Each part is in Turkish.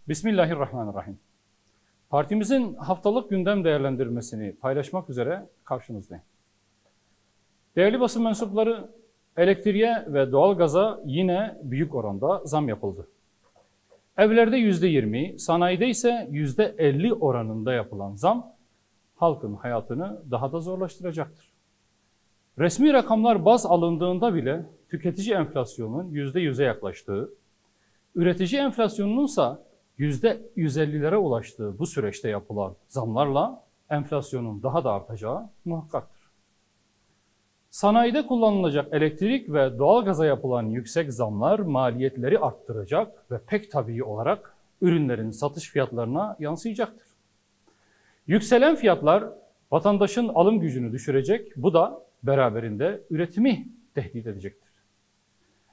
Bismillahirrahmanirrahim. Partimizin haftalık gündem değerlendirmesini paylaşmak üzere karşınızdayım. Değerli basın mensupları, elektriğe ve doğalgaza yine büyük oranda zam yapıldı. Evlerde %20, sanayide ise %50 oranında yapılan zam, halkın hayatını daha da zorlaştıracaktır. Resmi rakamlar baz alındığında bile tüketici enflasyonunun %100'e yaklaştığı, üretici enflasyonununsa %150'lere ulaştığı bu süreçte yapılan zamlarla enflasyonun daha da artacağı muhakkaktır. Sanayide kullanılacak elektrik ve doğalgaza yapılan yüksek zamlar maliyetleri arttıracak ve pek tabii olarak ürünlerin satış fiyatlarına yansıyacaktır. Yükselen fiyatlar vatandaşın alım gücünü düşürecek, bu da beraberinde üretimi tehdit edecektir.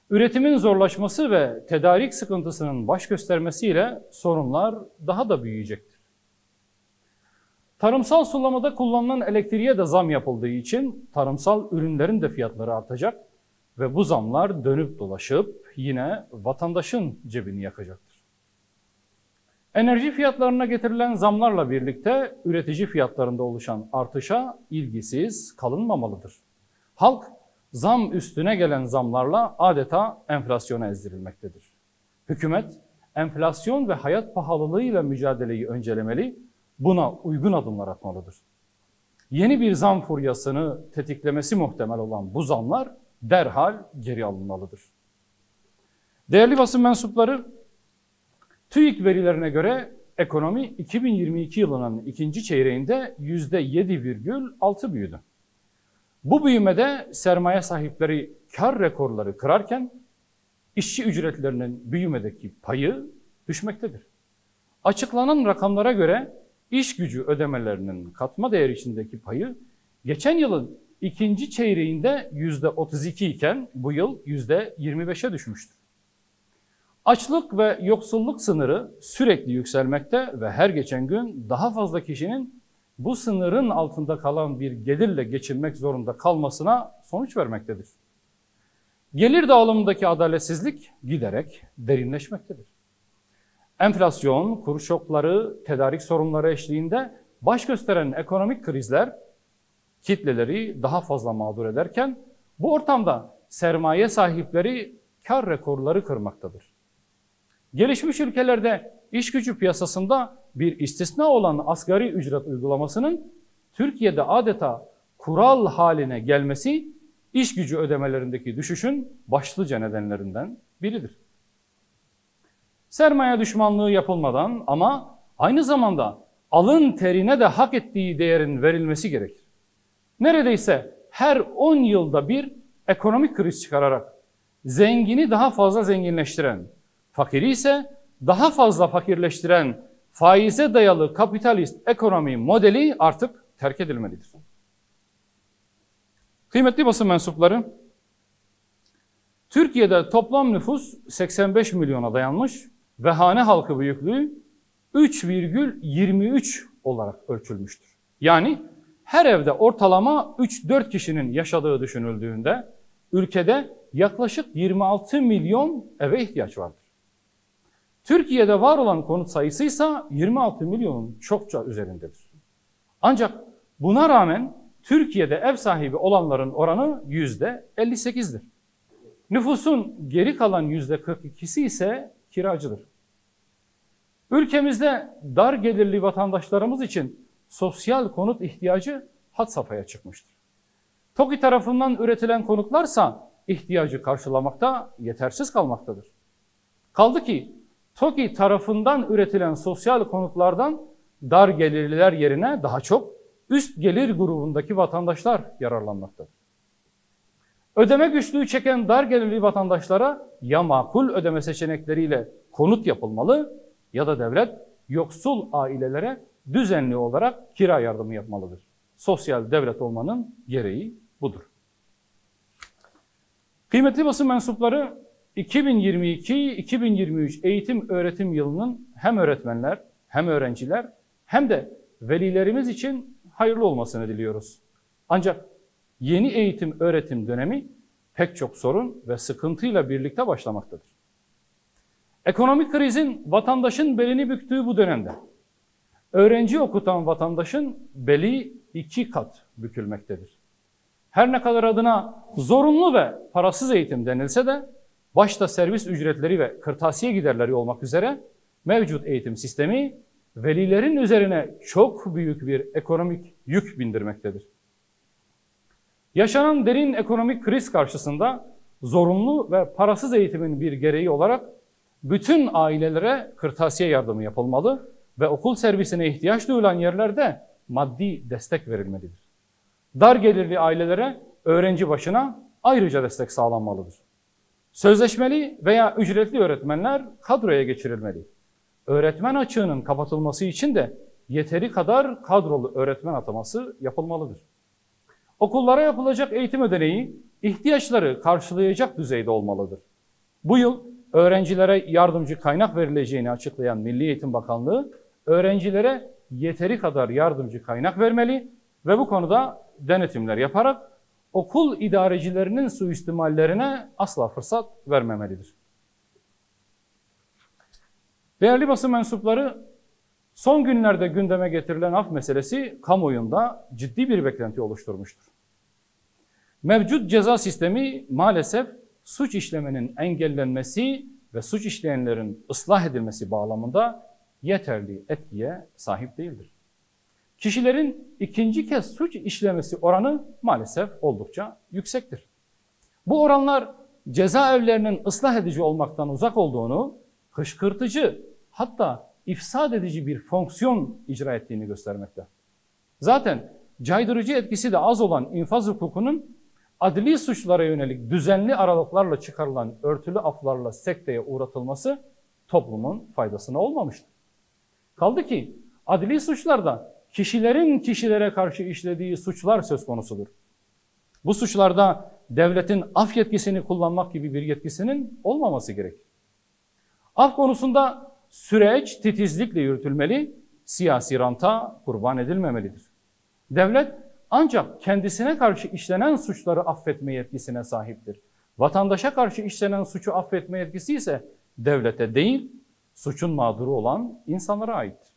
Üretimin zorlaşması ve tedarik sıkıntısının baş göstermesiyle sorunlar daha da büyüyecektir. Tarımsal sulamada kullanılan elektriğe de zam yapıldığı için tarımsal ürünlerin de fiyatları artacak ve bu zamlar dönüp dolaşıp yine vatandaşın cebini yakacaktır. Enerji fiyatlarına getirilen zamlarla birlikte üretici fiyatlarında oluşan artışa ilgisiz kalınmamalıdır. Halk zam üstüne gelen zamlarla adeta enflasyona ezdirilmektedir. Hükümet enflasyon ve hayat pahalılığıyla mücadeleyi öncelemeli, buna uygun adımlar atmalıdır. Yeni bir zam furyasını tetiklemesi muhtemel olan bu zamlar derhal geri alınmalıdır. Değerli basın mensupları, TÜİK verilerine göre ekonomi 2022 yılının ikinci çeyreğinde %7,6 büyüdü. Bu büyümede sermaye sahipleri kar rekorları kırarken işçi ücretlerinin büyümedeki payı düşmektedir. Açıklanan rakamlara göre iş gücü ödemelerinin katma değer içindeki payı geçen yılın ikinci çeyreğinde %32 iken bu yıl %25'e düşmüştür. Açlık ve yoksulluk sınırı sürekli yükselmekte ve her geçen gün daha fazla kişinin bu sınırın altında kalan bir gelirle geçinmek zorunda kalmasına sonuç vermektedir. Gelir dağılımındaki adaletsizlik giderek derinleşmektedir. Enflasyon, kur şokları, tedarik sorunları eşliğinde baş gösteren ekonomik krizler kitleleri daha fazla mağdur ederken bu ortamda sermaye sahipleri kar rekorları kırmaktadır. Gelişmiş ülkelerde iş gücü piyasasında bir istisna olan asgari ücret uygulamasının Türkiye'de adeta kural haline gelmesi iş gücü ödemelerindeki düşüşün başlıca nedenlerinden biridir. Sermaye düşmanlığı yapılmadan ama aynı zamanda alın terine de hak ettiği değerin verilmesi gerekir. Neredeyse her 10 yılda bir ekonomik kriz çıkararak zengini daha fazla zenginleştiren, fakiri ise daha fazla fakirleştiren faize dayalı kapitalist ekonomi modeli artık terk edilmelidir. Kıymetli basın mensupları, Türkiye'de toplam nüfus 85 milyona dayanmış ve hane halkı büyüklüğü 3,23 olarak ölçülmüştür. Yani her evde ortalama 3-4 kişinin yaşadığı düşünüldüğünde ülkede yaklaşık 26 milyon eve ihtiyaç vardır. Türkiye'de var olan konut sayısı ise 26 milyonun çokça üzerindedir. Ancak buna rağmen Türkiye'de ev sahibi olanların oranı %58'dir. Nüfusun geri kalan %42'si ise kiracıdır. Ülkemizde dar gelirli vatandaşlarımız için sosyal konut ihtiyacı had safhaya çıkmıştır. TOKİ tarafından üretilen konutlarsa ihtiyacı karşılamakta yetersiz kalmaktadır. Kaldı ki TOKİ tarafından üretilen sosyal konutlardan dar gelirliler yerine daha çok üst gelir grubundaki vatandaşlar yararlanmaktadır. Ödeme güçlüğü çeken dar gelirli vatandaşlara ya makul ödeme seçenekleriyle konut yapılmalı ya da devlet yoksul ailelere düzenli olarak kira yardımı yapmalıdır. Sosyal devlet olmanın gereği budur. Kıymetli basın mensupları, 2022-2023 eğitim öğretim yılının hem öğretmenler hem öğrenciler hem de velilerimiz için hayırlı olmasını diliyoruz. Ancak yeni eğitim öğretim dönemi pek çok sorun ve sıkıntıyla birlikte başlamaktadır. Ekonomik krizin vatandaşın belini büktüğü bu dönemde öğrenci okutan vatandaşın beli 2 kat bükülmektedir. Her ne kadar adına zorunlu ve parasız eğitim denilse de başta servis ücretleri ve kırtasiye giderleri olmak üzere mevcut eğitim sistemi velilerin üzerine çok büyük bir ekonomik yük bindirmektedir. Yaşanan derin ekonomik kriz karşısında zorunlu ve parasız eğitimin bir gereği olarak bütün ailelere kırtasiye yardımı yapılmalı ve okul servisine ihtiyaç duyulan yerlerde maddi destek verilmelidir. Dar gelirli ailelere öğrenci başına ayrıca destek sağlanmalıdır. Sözleşmeli veya ücretli öğretmenler kadroya geçirilmeli. Öğretmen açığının kapatılması için de yeteri kadar kadrolu öğretmen ataması yapılmalıdır. Okullara yapılacak eğitim ödeneği ihtiyaçları karşılayacak düzeyde olmalıdır. Bu yıl öğrencilere yardımcı kaynak verileceğini açıklayan Milli Eğitim Bakanlığı, öğrencilere yeteri kadar yardımcı kaynak vermeli ve bu konuda denetimler yaparak okul idarecilerinin suistimallerine asla fırsat vermemelidir. Değerli basın mensupları, son günlerde gündeme getirilen af meselesi kamuoyunda ciddi bir beklenti oluşturmuştur. Mevcut ceza sistemi maalesef suç işlemenin engellenmesi ve suç işleyenlerin ıslah edilmesi bağlamında yeterli etkiye sahip değildir. Kişilerin ikinci kez suç işlemesi oranı maalesef oldukça yüksektir. Bu oranlar cezaevlerinin ıslah edici olmaktan uzak olduğunu, kışkırtıcı hatta ifsad edici bir fonksiyon icra ettiğini göstermekte. Zaten caydırıcı etkisi de az olan infaz hukukunun adli suçlara yönelik düzenli aralıklarla çıkarılan örtülü aflarla sekteye uğratılması toplumun faydasına olmamıştır. Kaldı ki adli suçlarda kişilerin kişilere karşı işlediği suçlar söz konusudur. Bu suçlarda devletin af yetkisini kullanmak gibi bir yetkisinin olmaması gerekir. Af konusunda süreç titizlikle yürütülmeli, siyasi ranta kurban edilmemelidir. Devlet ancak kendisine karşı işlenen suçları affetme yetkisine sahiptir. Vatandaşa karşı işlenen suçu affetme yetkisi ise devlete değil, suçun mağduru olan insanlara aittir.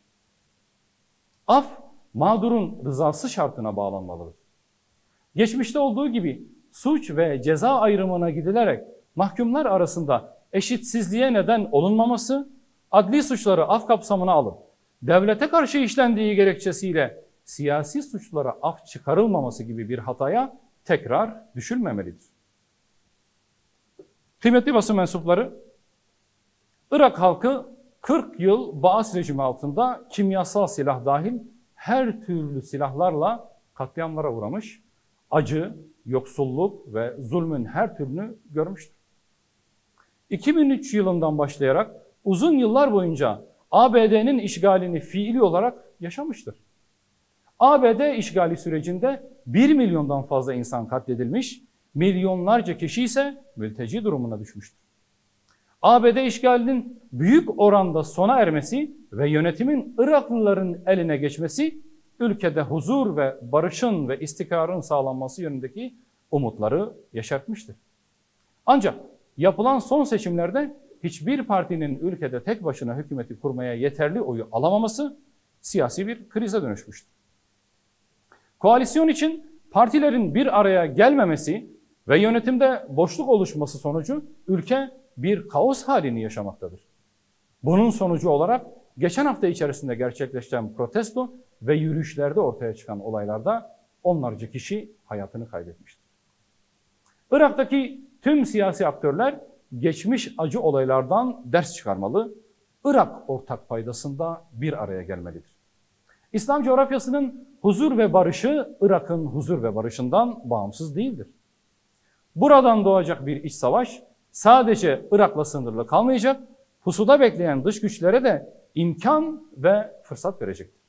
Af, mağdurun rızası şartına bağlanmalıdır. Geçmişte olduğu gibi suç ve ceza ayrımına gidilerek mahkumlar arasında eşitsizliğe neden olunmaması, adli suçları af kapsamına alıp devlete karşı işlendiği gerekçesiyle siyasi suçlara af çıkarılmaması gibi bir hataya tekrar düşülmemelidir. Kıymetli basın mensupları, Irak halkı 40 yıl Baas rejimi altında kimyasal silah dahil her türlü silahlarla katliamlara uğramış, acı, yoksulluk ve zulmün her türünü görmüştür. 2003 yılından başlayarak uzun yıllar boyunca ABD'nin işgalini fiili olarak yaşamıştır. ABD işgali sürecinde 1 milyondan fazla insan katledilmiş, milyonlarca kişi ise mülteci durumuna düşmüştür. ABD işgalinin büyük oranda sona ermesi ve yönetimin Iraklıların eline geçmesi, ülkede huzur ve barışın ve istikrarın sağlanması yönündeki umutları yeşertmiştir. Ancak yapılan son seçimlerde hiçbir partinin ülkede tek başına hükümeti kurmaya yeterli oyu alamaması siyasi bir krize dönüşmüştür. Koalisyon için partilerin bir araya gelmemesi ve yönetimde boşluk oluşması sonucu ülke bir kaos halini yaşamaktadır. Bunun sonucu olarak geçen hafta içerisinde gerçekleşen protesto ve yürüyüşlerde ortaya çıkan olaylarda onlarca kişi hayatını kaybetmiştir. Irak'taki tüm siyasi aktörler geçmiş acı olaylardan ders çıkarmalı, Irak ortak paydasında bir araya gelmelidir. İslam coğrafyasının huzur ve barışı Irak'ın huzur ve barışından bağımsız değildir. Buradan doğacak bir iç savaş sadece Irak'la sınırlı kalmayacak, pusuda bekleyen dış güçlere de imkan ve fırsat verecektir.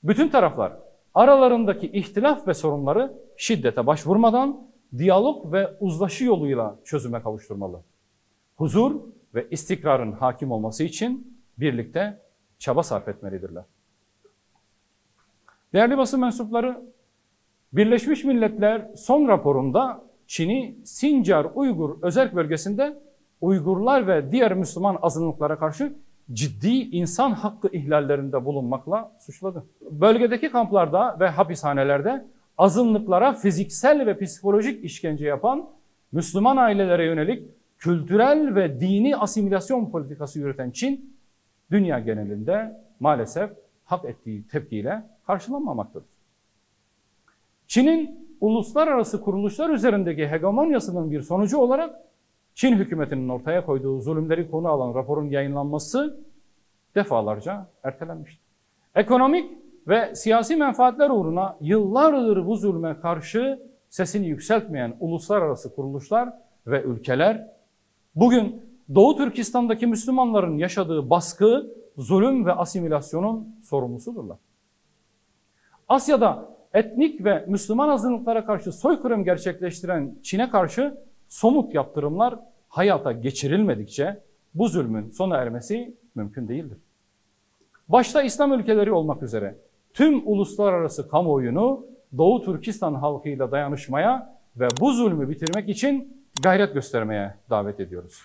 Bütün taraflar aralarındaki ihtilaf ve sorunları şiddete başvurmadan diyalog ve uzlaşı yoluyla çözüme kavuşturmalı. Huzur ve istikrarın hakim olması için birlikte çaba sarf etmelidirler. Değerli basın mensupları, Birleşmiş Milletler son raporunda Çin'i Sincar Uygur özerk bölgesinde Uygurlar ve diğer Müslüman azınlıklara karşı ciddi insan hakkı ihlallerinde bulunmakla suçladı. Bölgedeki kamplarda ve hapishanelerde azınlıklara fiziksel ve psikolojik işkence yapan, Müslüman ailelere yönelik kültürel ve dini asimilasyon politikası yürüten Çin, dünya genelinde maalesef hak ettiği tepkiyle karşılanmamaktadır. Çin'in uluslararası kuruluşlar üzerindeki hegemonyasının bir sonucu olarak Çin hükümetinin ortaya koyduğu zulümleri konu alan raporun yayınlanması defalarca ertelenmiştir. Ekonomik ve siyasi menfaatler uğruna yıllardır bu zulme karşı sesini yükseltmeyen uluslararası kuruluşlar ve ülkeler bugün Doğu Türkistan'daki Müslümanların yaşadığı baskı, zulüm ve asimilasyonun sorumlusudurlar. Asya'da etnik ve Müslüman azınlıklara karşı soykırım gerçekleştiren Çin'e karşı somut yaptırımlar hayata geçirilmedikçe bu zulmün sona ermesi mümkün değildir. Başta İslam ülkeleri olmak üzere tüm uluslararası kamuoyunu Doğu Türkistan halkıyla dayanışmaya ve bu zulmü bitirmek için gayret göstermeye davet ediyoruz.